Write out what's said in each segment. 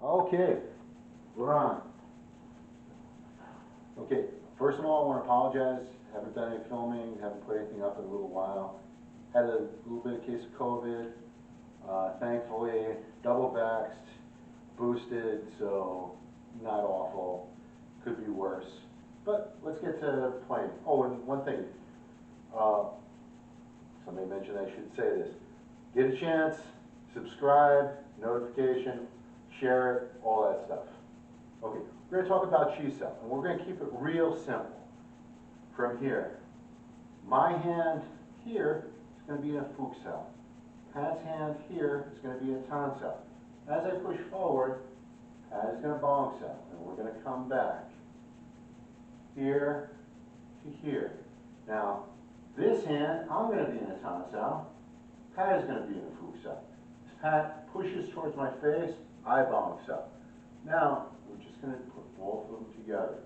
Okay, we're on. Okay, first of all, I want to apologize. Haven't done any filming, haven't put anything up in a little while. Had a little bit of case of COVID. Thankfully, double vaxxed, boosted, so not awful. Could be worse. But let's get to playing. Oh, and one thing. Somebody mentioned I should say this. Get a chance, subscribe, notification, share it, all that stuff. Okay, we're going to talk about Chi Sao, and we're going to keep it real simple. From here, my hand here is going to be in a Fuch Sao. Pat's hand here is going to be a Tan Sao. As I push forward, Pat is going to Bong Sao, and we're going to come back here to here. Now, this hand, I'm going to be in a Tan Sao. Pat is going to be in a Fuch Sao. As Pat pushes towards my face, I Bong Sao. Now, we're just going to put both of them together.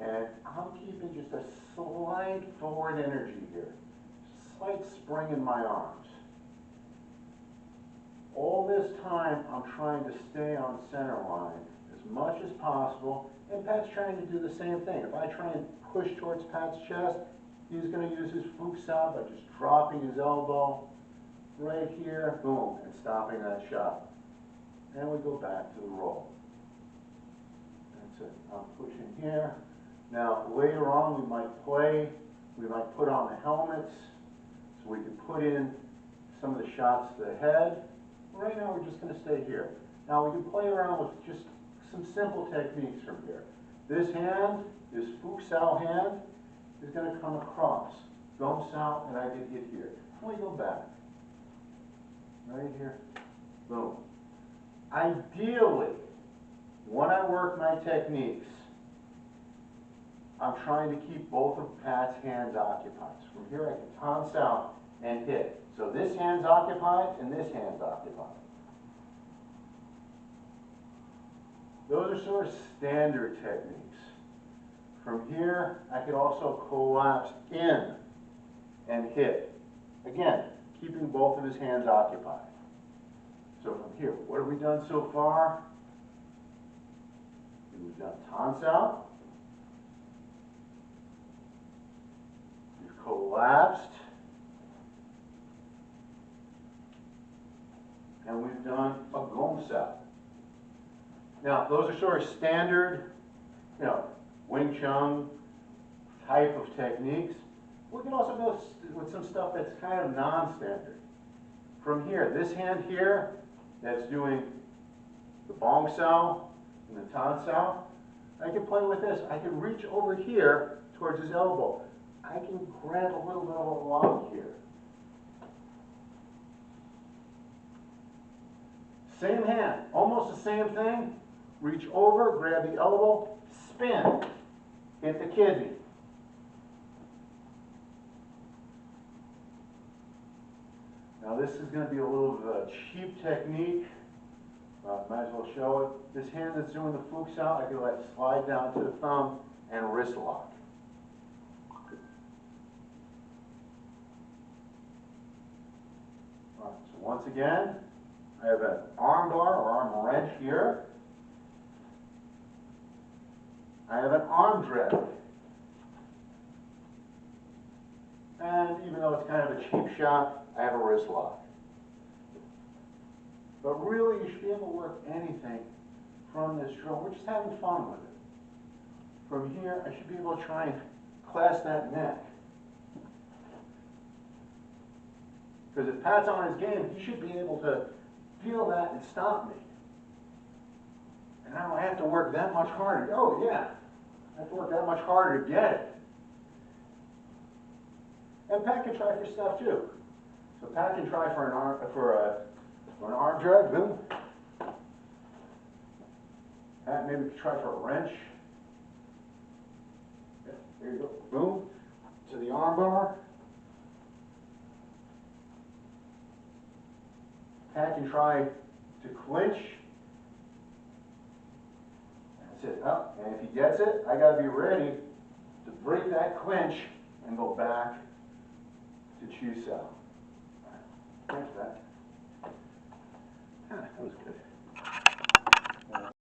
And I'm keeping just a slight forward energy here. Slight spring in my arms. All this time, I'm trying to stay on center line as much as possible. And Pat's trying to do the same thing. If I try and push towards Pat's chest, he's going to use his Fuch Sao by just dropping his elbow right here, boom, and stopping that shot. And we go back to the roll. That's it. I'm pushing here. Now, later on, we might put on the helmets, so we can put in some of the shots to the head. Right now, we're just going to stay here. Now, we can play around with just some simple techniques from here. This hand, this Fuch Sao hand, is going to come across. Gong Sao, and I get hit here. And we go back. Right here. Boom. Ideally, when I work my techniques, I'm trying to keep both of Pat's hands occupied. So from here, I can Tan Sao and hit. So this hand's occupied, and this hand's occupied. Those are sort of standard techniques. From here, I could also collapse in and hit. Again, keeping both of his hands occupied. So from here, what have we done so far? We've done Tan Sao. We've collapsed. And we've done a Gong Sao. Now, those are sort of standard, Wing Chun type of techniques. We can also go with some stuff that's kind of non-standard. From here, this hand here, that's doing the Bong Sao and the Tan Sao, I can play with this. I can reach over here towards his elbow. I can grab a little bit of a lock here. Same hand, almost the same thing. Reach over, grab the elbow, spin, hit the kidney. Now this is going to be a little bit of a cheap technique. Might as well show it. This hand that's doing the Fuch Sao, I can let slide down to the thumb and wrist lock. All right, so once again, I have an arm bar or arm wrench here. I have an arm drag. And even though it's kind of a cheap shot, I have a wrist lock. But really, you should be able to work anything from this drill. We're just having fun with it. From here, I should be able to try and clasp that neck. Because if Pat's on his game, he should be able to feel that and stop me. And now I have to work that much harder. Oh yeah, I have to work that much harder to get it. And Pat can try for stuff too. So Pat can try for an arm drag, boom. Pat maybe could try for a wrench. Yeah, there you go, boom, to the arm bar. Pat can try to clinch. That's it. Oh, and if he gets it, I got to be ready to break that clinch and go back to Chi Sao. Thanks, Pat. That was good.